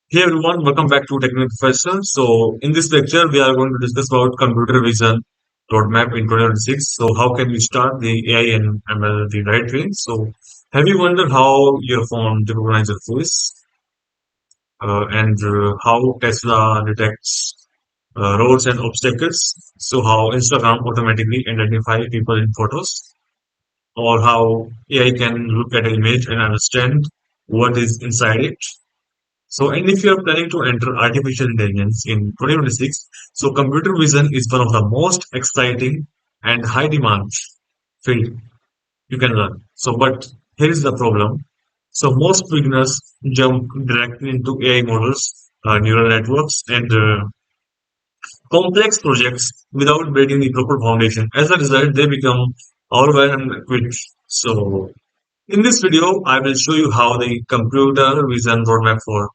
Hey everyone, welcome back to Technical Profession. So, in this lecture, we are going to discuss about computer vision roadmap in 2026. So, how can we start the AI and ML the right way? So, have you wondered how your phone recognizes your voice and how Tesla detects roads and obstacles? So, how Instagram automatically identify people in photos, or how AI can look at an image and understand what is inside it. So, and if you are planning to enter artificial intelligence in 2026, so computer vision is one of the most exciting and high demand field you can learn. So, but here is the problem. So, most beginners jump directly into AI models, neural networks, and complex projects without building the proper foundation. As a result, they become overwhelmed and quit. So, in this video, I will show you how the computer vision roadmap for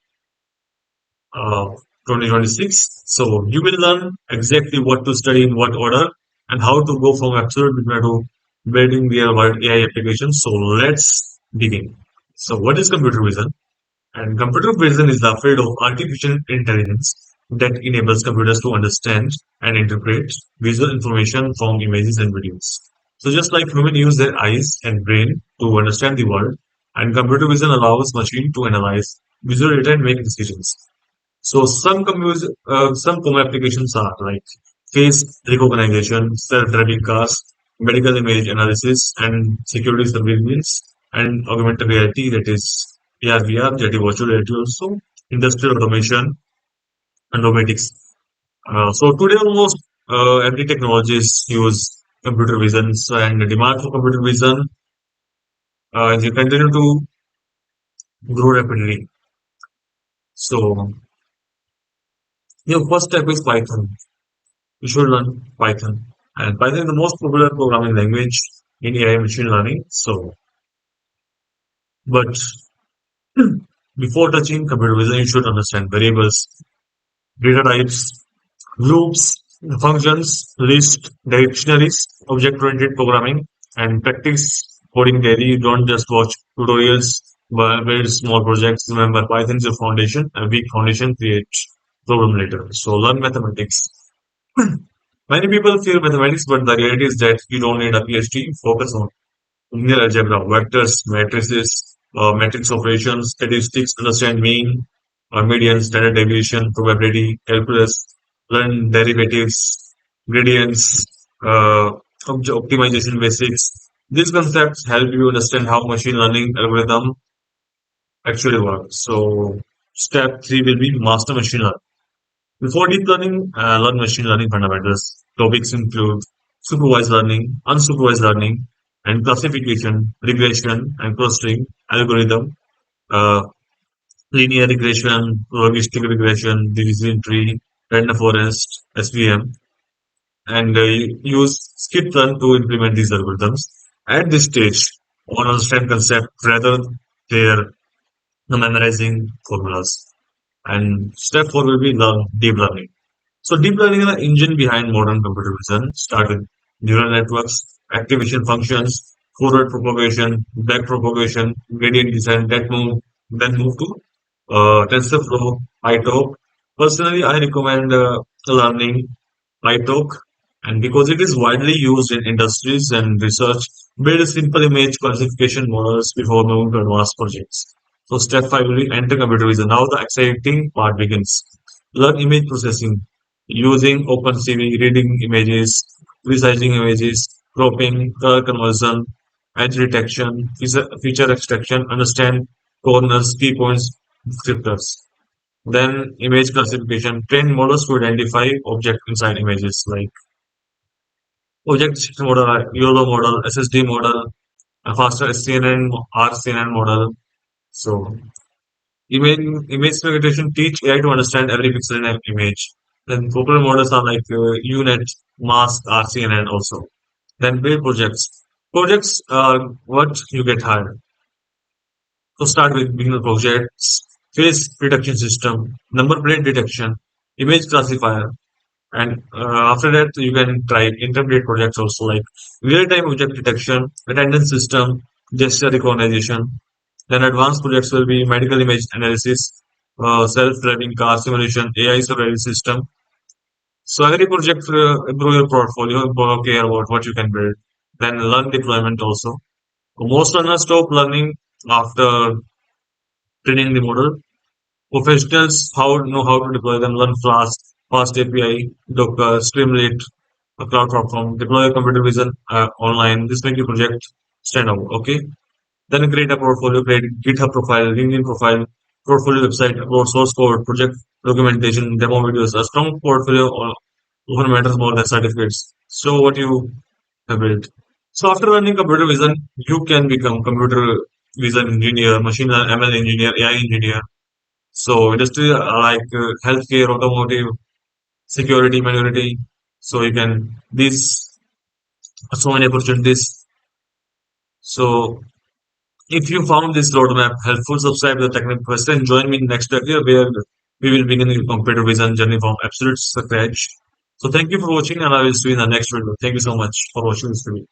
uh, 2026. So you will learn exactly what to study in what order and how to go from absolute beginner to building real world AI applications. So let's begin. So what is computer vision? And computer vision is the field of artificial intelligence that enables computers to understand and interpret visual information from images and videos. So just like humans use their eyes and brain to understand the world, and computer vision allows machine to analyze visual data and make decisions. So some common applications are like face recognition, self-driving cars, medical image analysis, and security surveillance, and augmented reality, that is AR/VR, that is virtual reality also, industrial automation and robotics. So today almost every technologies use computer vision, and the demand for computer vision they continue to grow rapidly. So your first step is Python. You should learn Python. And Python is the most popular programming language in AI machine learning. So, but before touching computer vision, you should understand variables, data types, loops, functions, list, dictionaries, object-oriented programming, and practice coding daily. You don't just watch tutorials, but build small projects. Remember, Python is your foundation. A weak foundation creates problem later. So learn mathematics. Many people fear mathematics, but the reality is that you don't need a PhD. Focus on linear algebra, vectors, matrices, matrix operations, statistics, understand mean, median, standard deviation, probability, calculus, learn derivatives, gradients, optimization basics. These concepts help you understand how machine learning algorithm actually work. So, step three will be master machine learning. Before deep learning, learn machine learning fundamentals. Topics include supervised learning, unsupervised learning, and classification, regression, and clustering, algorithm, uh, linear regression, logistic regression, division tree, random forest, SVM, and use skip-learn to implement these algorithms. At this stage, on understand concept rather than memorizing formulas. And step four will be learn deep learning. So deep learning is the engine behind modern computer vision. Start with neural networks, activation functions, forward propagation, back propagation, gradient descent. Then move to TensorFlow, PyTorch. Personally, I recommend learning PyTorch, and because it is widely used in industries and research, build simple image classification models before moving to advanced projects. So step five will be enter computer vision. Now the exciting part begins. Learn image processing using OpenCV, reading images, resizing images, cropping, color conversion, edge detection, feature extraction, understand corners, key points, descriptors. Then image classification, train models to identify object inside images like object detection model, YOLO model, SSD model, a faster SCNN, RCNN model. So image segmentation teach AI to understand every pixel in an image. Then popular models are like UNet, Mask, RCNN also. Then build projects. Projects are what you get hired. So start with beginner projects, face detection system, number plate detection, image classifier, and after that you can try intermediate projects also like real-time object detection, attendance system, gesture recognition. Then advanced projects will be medical image analysis, self-driving car simulation, AI surveillance system. So every project improve your portfolio, care about what you can build. Then learn deployment also. Most learners stop learning after training the model. Professionals how know how to deploy them, learn fast API, Docker, Streamlit, a cloud platform, deploy a computer vision online. This make your project stand out. Okay. Then create a portfolio, create GitHub profile, LinkedIn profile, portfolio website, upload source code, project documentation, demo videos. A strong portfolio often matters more than certificates. So what you have built. So after learning computer vision, you can become computer vision engineer, machine ML engineer, AI engineer. So industry like healthcare, automotive, security, minority. So you can these so many opportunities. So if you found this roadmap helpful, subscribe to the Technical Quest and join me next year where we will begin a computer vision journey from absolute scratch. So thank you for watching and I will see you in the next video. Thank you so much for watching this video.